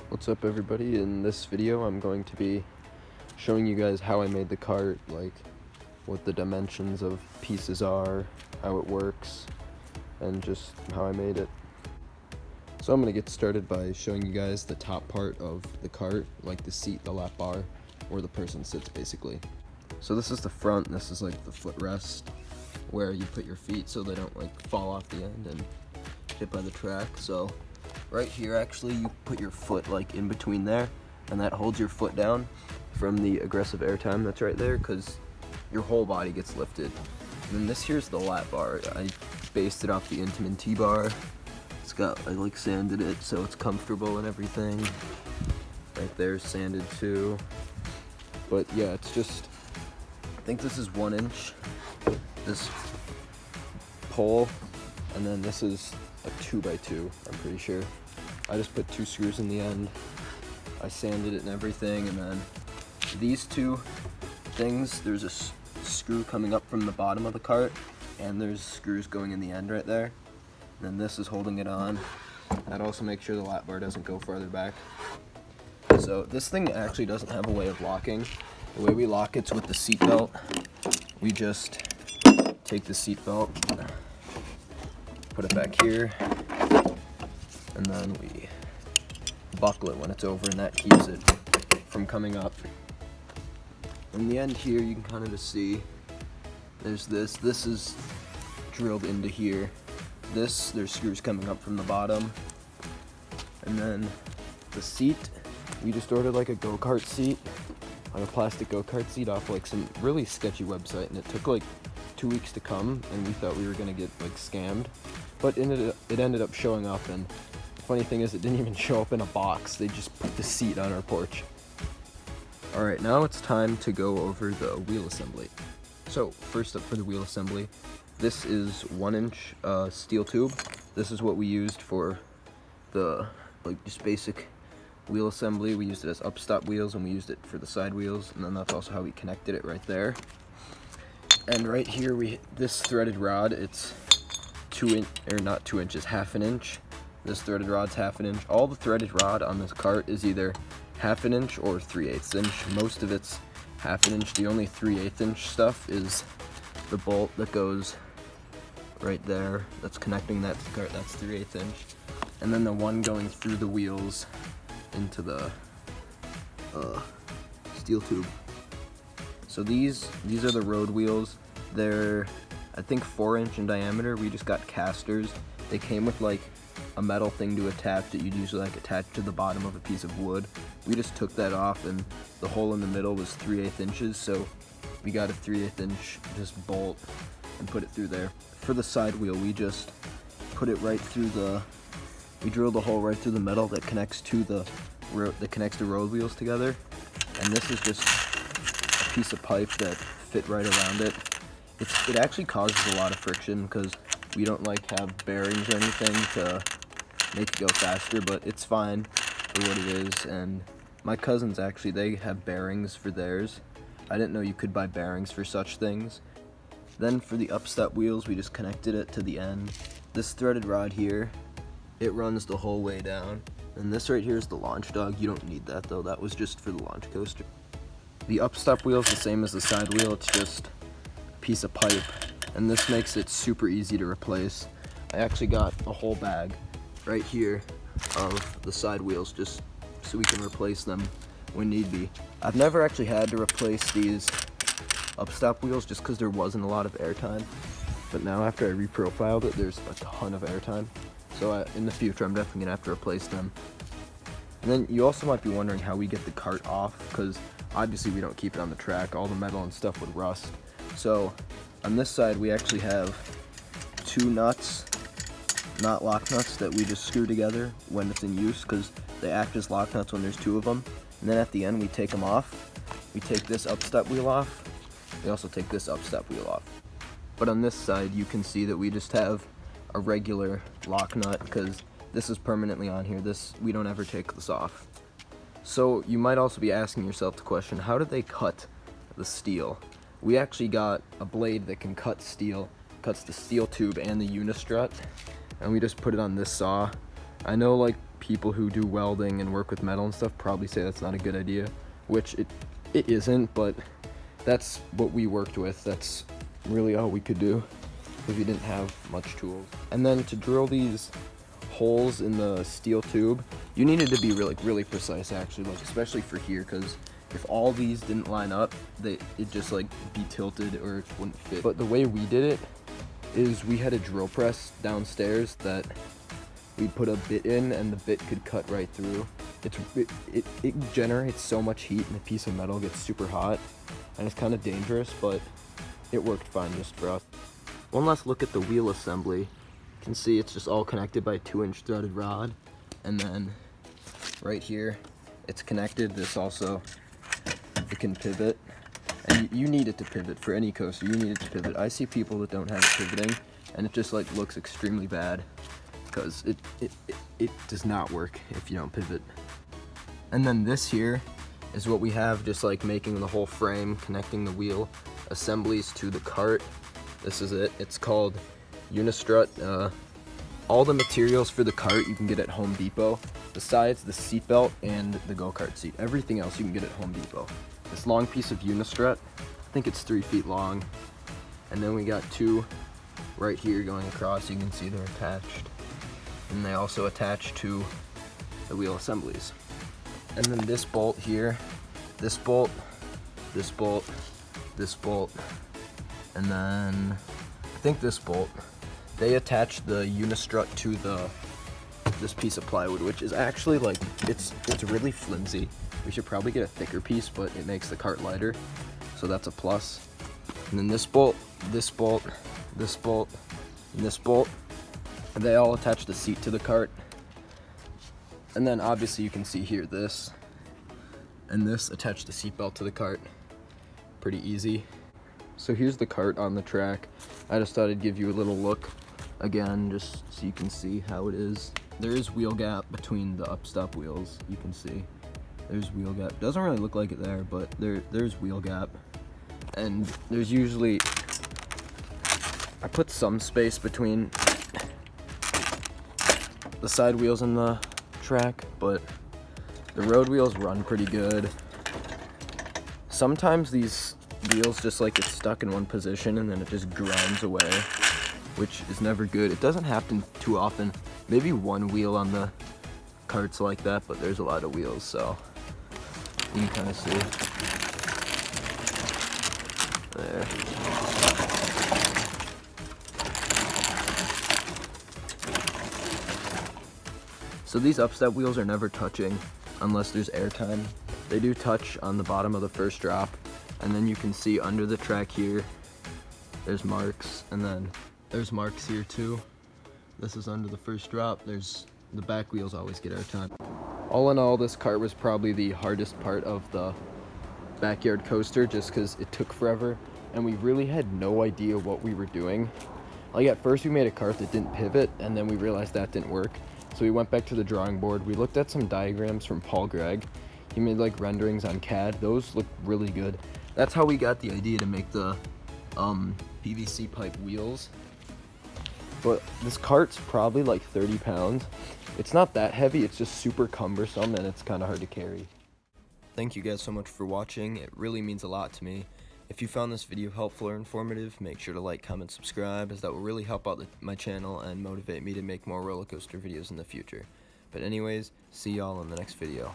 What's up, everybody? In this video I'm going to be showing you guys how I made the cart, like what the dimensions of pieces are, how it works, and just how I made it. So I'm going to get started by showing you guys the top part of the cart, like the seat, the lap bar, where the person sits basically. So this is the front, this is like the footrest where you put your feet so they don't like fall off the end and hit by the track. So right here, actually, you put your foot like in between there, and that holds your foot down from the aggressive airtime that's right there, because your whole body gets lifted. And then this here's the lap bar. I based it off the Intamin T-bar. I like sanded it so it's comfortable and everything. Right there's sanded too. But yeah, it's just, I think this is 1 inch, this pole, and then this is a 2x2, I'm pretty sure. I just put 2 screws in the end. I sanded it and everything, and then these two things, there's a screw coming up from the bottom of the cart, and there's screws going in the end right there. And then this is holding it on. That also makes sure the lap bar doesn't go farther back. So this thing actually doesn't have a way of locking. The way we lock it's with the seat belt. We just take the seat belt, put it back here, and then we buckle it when it's over, and that keeps it from coming up. In the end here, you can kind of just see there's this is drilled into here. There's screws coming up from the bottom. And then the seat, we just ordered like a go-kart seat, like a plastic go-kart seat off like some really sketchy website, and it took like 2 weeks to come, and we thought we were gonna get like scammed, but it ended up showing up. And the funny thing is, it didn't even show up in a box. They just put the seat on our porch. Alright, now it's time to go over the wheel assembly. So first up for the wheel assembly, this is 1 inch steel tube. This is what we used for the just basic wheel assembly. We used it as upstop wheels, and we used it for the side wheels, and then that's also how we connected it right there. And right here, this threaded rod, it's 2 inch, or not 2 inches, half an inch. This threaded rod's half an inch. All the threaded rod on this cart is either half an inch or 3/8 inch. Most of it's half an inch. The only 3/8 inch stuff is the bolt that goes right there, that's connecting that to the cart, that's 3/8 inch. And then the one going through the wheels into the steel tube. So these are the road wheels. They're, I think, 4 inch in diameter. We just got casters. They came with like a metal thing to attach that you'd usually like attach to the bottom of a piece of wood. We just took that off, and the hole in the middle was 3/8 inches, so we got a 3/8 inch just bolt and put it through there. For the side wheel, we just put it right through we drilled a hole right through the metal that connects to the road wheels together. And this is just a piece of pipe that fit right around it. It actually causes a lot of friction because we don't like have bearings or anything to make it go faster, but it's fine for what it is. And my cousins actually, they have bearings for theirs. I didn't know you could buy bearings for such things. Then for the upstop wheels, we just connected it to the end. This threaded rod here, it runs the whole way down. And this right here is the launch dog. You don't need that though, that was just for the launch coaster. The upstop wheel is the same as the side wheel, it's just a piece of pipe. And this makes it super easy to replace. I actually got a whole bag right here of the side wheels just so we can replace them when need be. I've never actually had to replace these upstop wheels just because there wasn't a lot of airtime, but now after I reprofiled it, there's a ton of airtime, so in the future I'm definitely gonna have to replace them. And then you also might be wondering how we get the cart off, because obviously we don't keep it on the track. All the metal and stuff would rust. So on this side we actually have 2 nuts, not lock nuts, that we just screw together when it's in use, because they act as lock nuts when there's 2 of them. And then at the end we take them off. We take this upstop wheel off. We also take this upstop wheel off. But on this side, you can see that we just have a regular lock nut, because this is permanently on here. We don't ever take this off. So you might also be asking yourself the question, how did they cut the steel? We actually got a blade that can cut steel, cuts the steel tube and the unistrut, and we just put it on this saw. I know like people who do welding and work with metal and stuff probably say that's not a good idea, which it isn't, but that's what we worked with. That's really all we could do because we didn't have much tools. And then to drill these holes in the steel tube, you needed to be really precise, actually, like especially for here, because if all these didn't line up, it'd just like be tilted or it wouldn't fit. But the way we did it is we had a drill press downstairs that we put a bit in, and the bit could cut right through. It generates so much heat, and the piece of metal gets super hot, and it's kind of dangerous, but it worked fine just for us. One last look at the wheel assembly. You can see it's just all connected by 2-inch threaded rod, and then right here it's connected. This also, it can pivot, and you need it to pivot for any coaster. You need it to pivot. I see people that don't have it pivoting, and it just like looks extremely bad because it does not work if you don't pivot. And then this here is what we have, just like making the whole frame, connecting the wheel assemblies to the cart. This is it. It's called Unistrut. All the materials for the cart you can get at Home Depot, besides the seatbelt and the go-kart seat. Everything else you can get at Home Depot. This long piece of Unistrut, I think it's 3 feet long, and then we got 2 right here going across. You can see they're attached, and they also attach to the wheel assemblies. And then this bolt here, this bolt, this bolt, this bolt, and then I think this bolt, they attach the Unistrut to this piece of plywood, which is actually like, it's really flimsy. We should probably get a thicker piece, but it makes the cart lighter, so that's a plus. And then this bolt, this bolt, this bolt, and this bolt, and they all attach the seat to the cart. And then obviously you can see here this and this attach the seatbelt to the cart. Pretty easy. So here's the cart on the track. I just thought I'd give you a little look again, just so you can see how it is. There is wheel gap between the upstop wheels. You can see there's wheel gap. Doesn't really look like it there, but there's wheel gap. And there's usually, I put some space between the side wheels and the track, but the road wheels run pretty good. Sometimes these wheels just like get stuck in one position and then it just grinds away, which is never good. It doesn't happen too often. Maybe one wheel on the cart's like that, but there's a lot of wheels, so you can kind of see there. So these upstep wheels are never touching unless there's airtime. They do touch on the bottom of the first drop, and then you can see under the track here, there's marks, and then there's marks here too. This is under the first drop. There's the back wheels always get airtime. All in all, this cart was probably the hardest part of the backyard coaster, just because it took forever, and we really had no idea what we were doing. Like at first we made a cart that didn't pivot, and then we realized that didn't work. So we went back to the drawing board. We looked at some diagrams from Paul Gregg. He made like renderings on CAD. Those look really good. That's how we got the idea to make the PVC pipe wheels. But this cart's probably like 30 pounds. It's not that heavy, it's just super cumbersome and it's kind of hard to carry. Thank you guys so much for watching. It really means a lot to me. If you found this video helpful or informative, make sure to like, comment, subscribe, as that will really help out my channel and motivate me to make more roller coaster videos in the future. But anyways, see y'all in the next video.